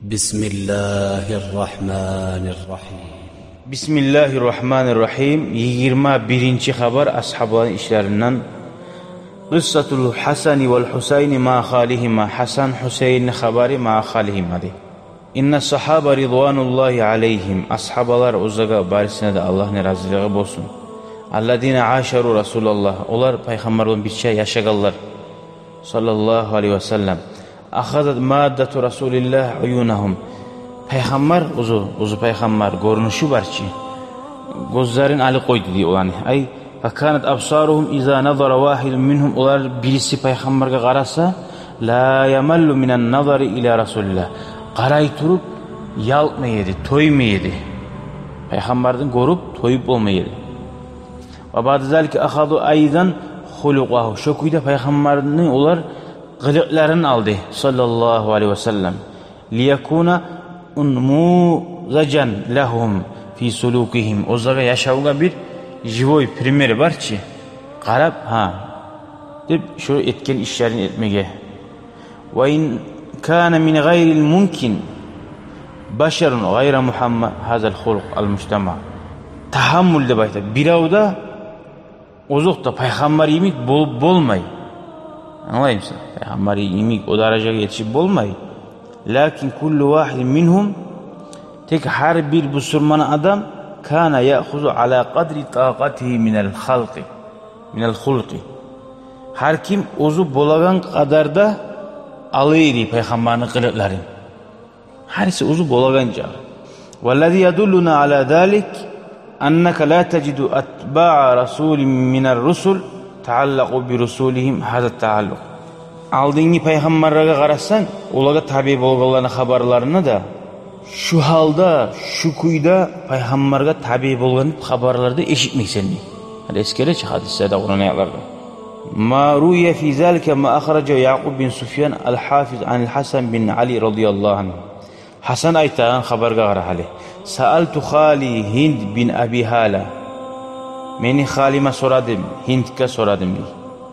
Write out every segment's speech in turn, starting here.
Bismillahirrahmanirrahim. Bismillahirrahmanirrahim. 21. xabar ashabların işlerinden. Qıssatul Hasani vel Husayni ma khalihima. Hasan Hüseyin'in habari ma khalihima de. İnne sahaba ridvanullahi aleyhim. Ashabalar uzağa barisine de Allah'ın razılığı bolsun. Alladine aşaru Resulullah. Olar peygamberden bir şey yaşagallar. Sallallahu aleyhi ve sellem. Ahadat maddetu Resulillah uyunahum. Peygamber uzu peygamber görünüşü var ki gözlerin ali koydu diye olan. Ay fakanat absaruhum iza nazara vahid minhum, olar birisi peygamberge qarasa la yamallu minen nazari ila Resulillah. Qaray turup yalmaydı, toymaydı. Peygamberden görüp toyup olmaydı. Ve ba'd zalika ahadu aydan huluqahu. Şokuyda peygamberin olar qılıqlarını aldı sallallahu aleyhi ve sellem. Liyakuna unmuzacan lahum fi sulukihim. O zaman yaşavga bir jivoy primeri var ki qarab deb şu etken işlerini etmege. Ve in kana min gayril mumkin basharun gayra Muhammed hazal hulq al mujtama. Tahammül de bayta biravda ozukta peygamber yemik bolmay. Anlayayım sen. Peygamber yemik o dereceye yetişip bolmay. Lakin kullu vahid minhum, tek her bir Müslüman adam kana ya'khuzu ala qadri taqatihi minel hulqi. Her kim ozu bolagan kadarda alıydı peygamberin kılıkların. Herisi ozu bolaganca. Vellezî yedulluna ala zalik enneke la tecidu atba'a rasulin minel rusul taallaqu bi rusulihim hazat taalluk. Aldığını peygamberlere qarasan, olaga tabi bolganlarının haberlerini da şu halda, şu kuyda peygamberge tabi bolgan haberlerde eşitmeysen. Hadi eskere hadislerde Kur'an ayetlerinde. Ma ruya fi zalika ma akhraja Yaqub bin Sufyan al-Hafiz anil Hasan bin Ali radıyallahu anh. Hasan aytan haberge qarahali. Sa'altu khali Hind bin Abi Hala. Meni halime soradım, Hind'ke soradım.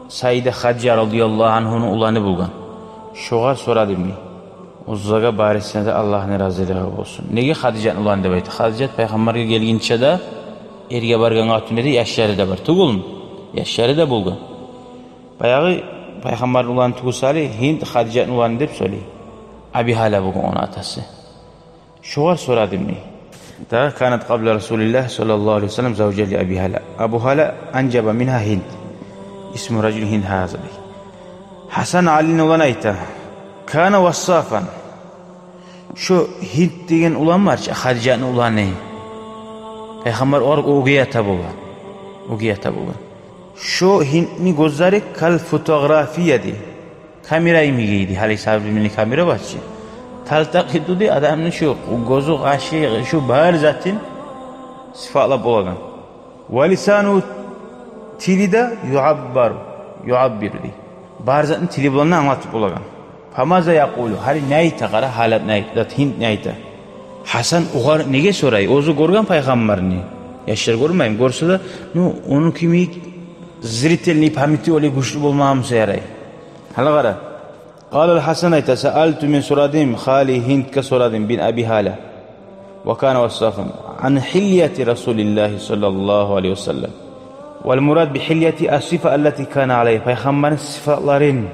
Sayyide Hacca radıyallahu anh'unu ulanı bulgan. Şoğa soradım mi? Uzağa barisine de Allah'ın razılığı olsun. Nege Hadice'nin ulanı da baydı? Hadice peygamberge gelginçe de erge bargan hatun dedi, yaşları da var. Tugul mu? Yaşları da bulgan. Bayağı peygamberin ulanı tugusali Hind Hadice'nin ulanı deyip söyleyeyim. Abi Hala bulgan onun atası. Şoğa soradım mi? Da kanat qabla Resulillah sallallahu aleyhi ve sellem zavceli Abi Hala. Abu Hala ancaba minha Hind. İsmi racül Hind hazır. Hasan Ali'nin olan ayta. Kana vassafan. Şu Hind degen ulan var ki Hadice'nin ulanı. Peygamber olarak ogiyata bulgan. Şu Hind'ni gözleri kal fotoğrafiyedi. Kamerayı mı giydi? Hali sahibimin kamera var ki. Taltakidu di adamın şu gözü aşı şu bahar zaten sıfatla bulagan. Ve lisanu tilide yuabbiru di. Barzatın tili bulanını anlatıp olagan. Famaza yakulu. Hali neyta qara halat neyta. Dat Hind neyta. Hasan uğar nege sorayı. Ozu gorgan peygamberini. Yaşlar görmeyim. Gorsa da onun kimi ziritelini pamiti öyle güçlü bulmağımıza yarayı. Hala qara. Qalal Hasan ayta. Sa'altu min suradim. Khali Hind'ke suradim bin Abi Hala. Ve kana vassafım. An hilyeti Resulillahi sallallahu aleyhi ve sellem. Vel murad bi hilyeti as-sifa allati kana alayha. Peygamberin sıfatların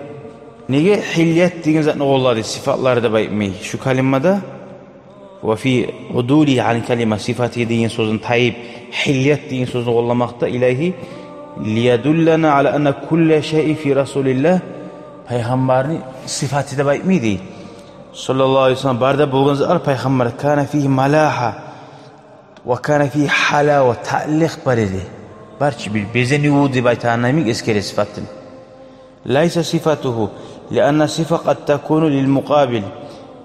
nege hilyet degen zatını qolladı, sıfatları da baytmay. Şu kalimada ve fi uduli an kalima sifati degen sözün tayib hilyet degen sözünü qollamakta ilahi liyadullana ala anna kulle şey'i fi Resulillah. Peygamberin sıfatı da baytmaydı. Sallallahu aleyhi ve sellem barda bulgan zatlar peygamber kana fihi malaha ve kana fihi hala ve ta'liq baridi. Barçı bir bezeni vudi baytanamik eskere sıfatın. Laysa sifatuhu lianna sifa qad takunu lil muqabil.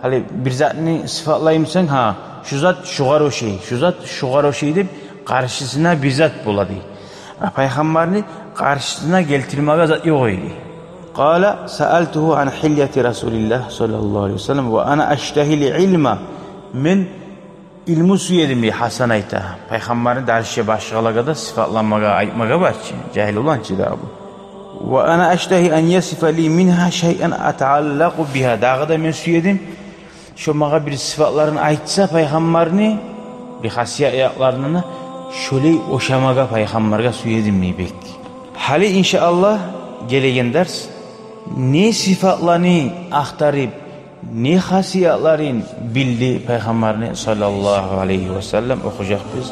Hali bir zatını sıfatlayımsan şu zat şugar o şey, şu zat şugar o şey deyip karşısına bir zat buladı. Peygamberini karşısına geltirmeye zat yok idi. Qala sa'altuhu an hilyeti Resulillah sallallahu aleyhi ve sellem ve ana aştehil ilma min ilmu suyedim Hasan ayta. Peygamberin dersi başqalaga da sıfatlanmaga, aytmaga var ki, cahil olan ki da bu. Ve ana aştehi en yesife li minha şey'en ata'allaqu biha. Dağı da men suyedim şu mağa bir sıfatlarını aytsa paygambarni, bir hasiya ayaklarını şöyle oşamaga paygambarga suyedimni bek. Hali inşallah gelegen ders ne sıfatlarını aktarıp ne hasiyatların bildi peygamberni sallallahu aleyhi ve sellem okuyacak biz.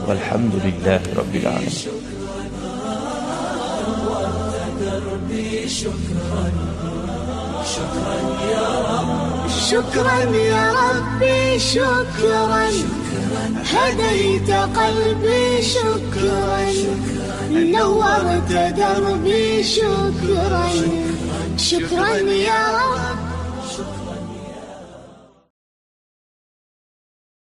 Velhamdülillahi Rabbil alemin. شكرا يا ربي شكرا هديت قلبي شكرا نورت دربي شكرا شكرا يا رب